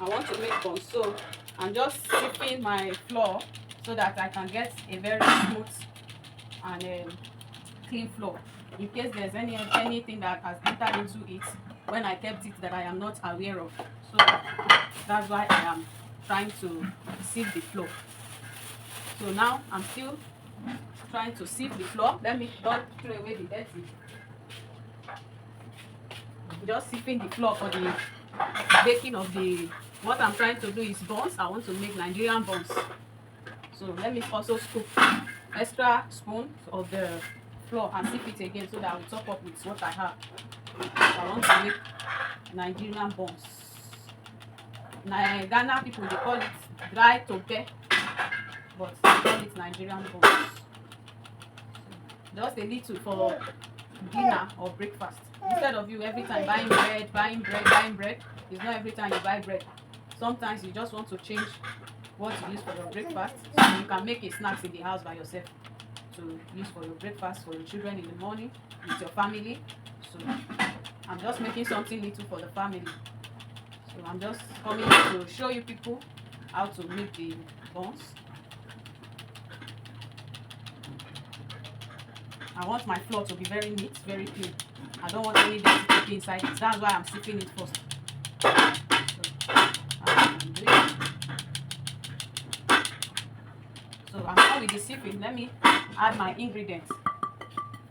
I want to make buns. So I'm just sipping my flour so that I can get a very smooth and clean flour in case there's anything that has entered into it when I kept it that I am not aware of. So that's why I am trying to sieve the flour. So now I'm still trying to sieve the flour. Let me don't throw away the dirty. Just sieving the flour for the baking of the, what I'm trying to do is buns. I want to make Nigerian buns. So let me also scoop extra spoon of the flour and sieve it again so that I will top up with what I have. So I want to make Nigerian buns. Ghana people, they call it dry tope, but they call it Nigerian buns. Just a little for dinner or breakfast. Instead of you every time buying bread. It's not every time you buy bread. Sometimes you just want to change what you use for your breakfast, so you can make a snacks in the house by yourself to use for your breakfast, for your children in the morning, with your family. So I'm just making something little for the family. So I'm just coming to show you people how to make the buns. I want my flour to be very neat, very clean. I don't want any dirty to be inside it. That's why I'm sipping it first. So I'm done with the sipping. Let me add my ingredients.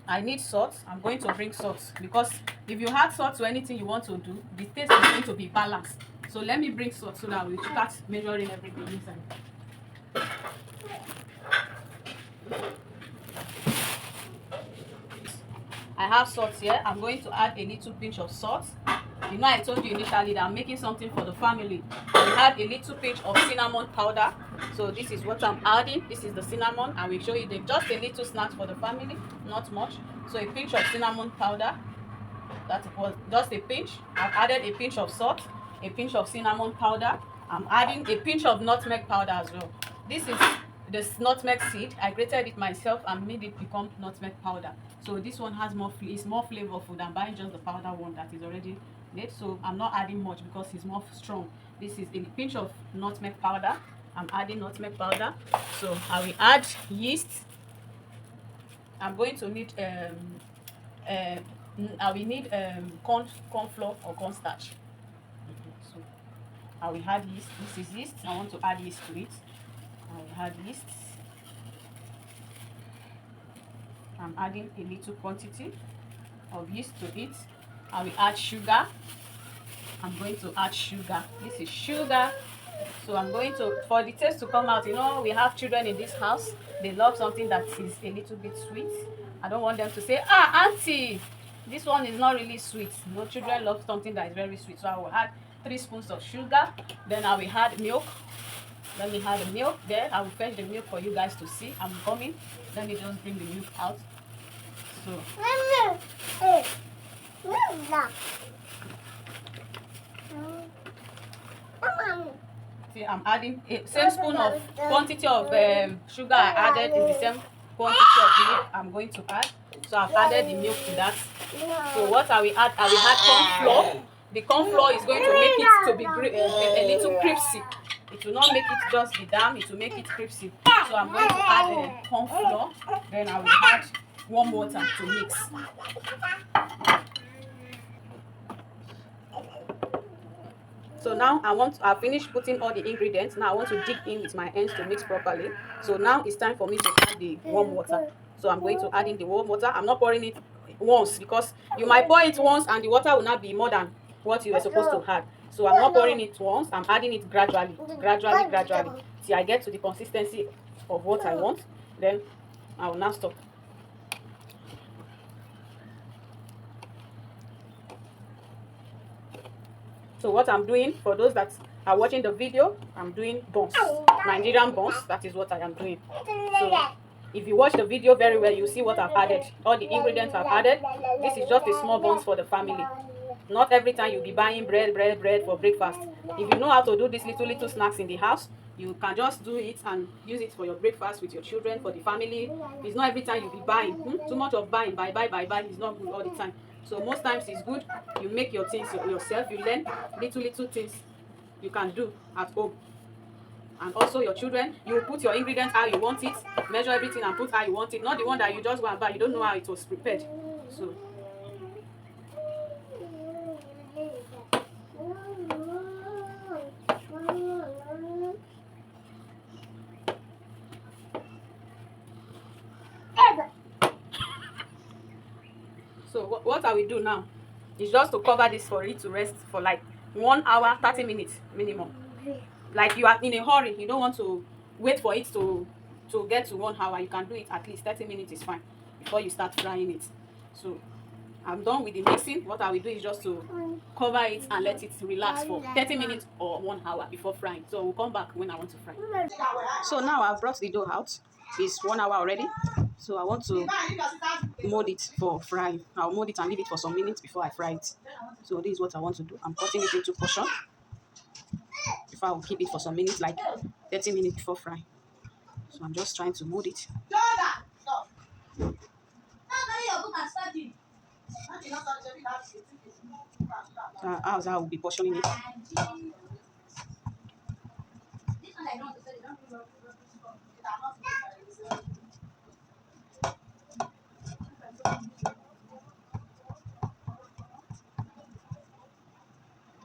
I need salt. I'm going to bring salt because if you add salt to anything you want to do, the taste is going to be balanced. So let me bring salt so that we start measuring everything inside. I have salt here. I'm going to add a little pinch of salt. You know, I told you initially that I'm making something for the family. We add a little pinch of cinnamon powder. So this is what I'm adding. This is the cinnamon. I will show you just a little snack for the family, not much. So a pinch of cinnamon powder. That was just a pinch. I've added a pinch of salt, a pinch of cinnamon powder. I'm adding a pinch of nutmeg powder as well. This is this nutmeg seed. I grated it myself and made it become nutmeg powder. So this one has is more flavorful than buying just the powder one that is already made. So I'm not adding much because it's more strong. This is a pinch of nutmeg powder. I'm adding nutmeg powder. So I will add yeast. I'm going to need I will need corn flour or cornstarch. So I will add yeast. This is yeast. I want to add yeast to it. I will add yeast. I'm adding a little quantity of yeast to it. I will add sugar. I'm going to add sugar. This is sugar. So I'm going to, for the taste to come out, you know, we have children in this house. They love something that is a little bit sweet. I don't want them to say, ah, auntie, this one is not really sweet. No, children love something that is very sweet. So I will add 3 spoons of sugar. Then I will add milk. Let me add the milk there. I will fetch the milk for you guys to see. I'm coming. Let me just bring the milk out. So see, I'm adding a same spoon of quantity of sugar I added is the same quantity of milk I'm going to add. So I've added the milk to that. So what I will add corn flour. The corn flour is going to make it to be a little crispy. It will not make it just be damp, it will make it crispy. So I'm going to add corn flour. Then I will add warm water to mix. So now I've finished putting all the ingredients. Now I want to dig in with my hands to mix properly. So now it's time for me to add the warm water. So I'm going to add in the warm water. I'm not pouring it once because you might pour it once and the water will not be more than what you were supposed to add. So I'm not pouring it once. I'm adding it gradually, till I get to the consistency of what I want. Then I will now stop. So what I'm doing, for those that are watching the video, I'm doing buns, Nigerian buns. That is what I am doing. So if you watch the video very well, you see what I've added, all the ingredients I've added. This is just a small buns for the family. Not every time you'll be buying bread for breakfast. If you know how to do these little snacks in the house, you can just do it and use it for your breakfast with your children, for the family. It's not every time you'll be buying. Too much of buying, buy is not good all the time. So most times it's good you make your things yourself. You learn little things you can do at home. And also your children, you put your ingredients how you want it, measure everything and put how you want it, not the one that you just go and buy, you don't know how it was prepared. So what I will do now is just to cover this for it to rest for like 1 hour 30 minutes minimum. Like you are in a hurry, you don't want to wait for it to get to 1 hour. You can do it at least 30 minutes is fine before you start frying it. So I'm done with the mixing. What I will do is just to cover it and let it relax for 30 minutes or 1 hour before frying. So we'll come back when I want to fry. So now I've brought the dough out. It's 1 hour already. So I want to mold it for frying. I'll mold it and leave it for some minutes before I fry it. So this is what I want to do. I'm cutting it into portion. Before I'll keep it for some minutes, like 30 minutes before frying. So I'm just trying to mold it. How's I will be portioning it.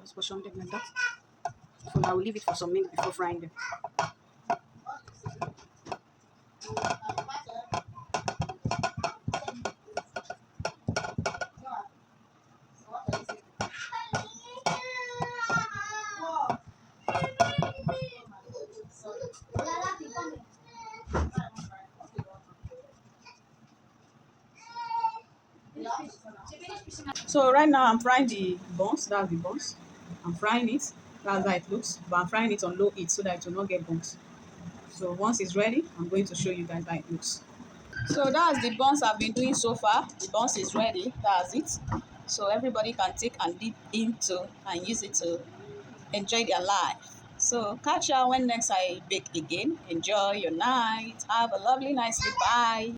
Just portion them like that. So I will leave it for some minutes before frying them. So right now I'm frying the buns. That's the buns. I'm frying it. That's how it looks. But I'm frying it on low heat so that it will not get burnt. So once it's ready, I'm going to show you guys how it looks. So that's the buns I've been doing so far. The buns is ready. That's it. So everybody can take and dip into and use it to enjoy their life. So catch you when next I bake again. Enjoy your night. Have a lovely night. Bye.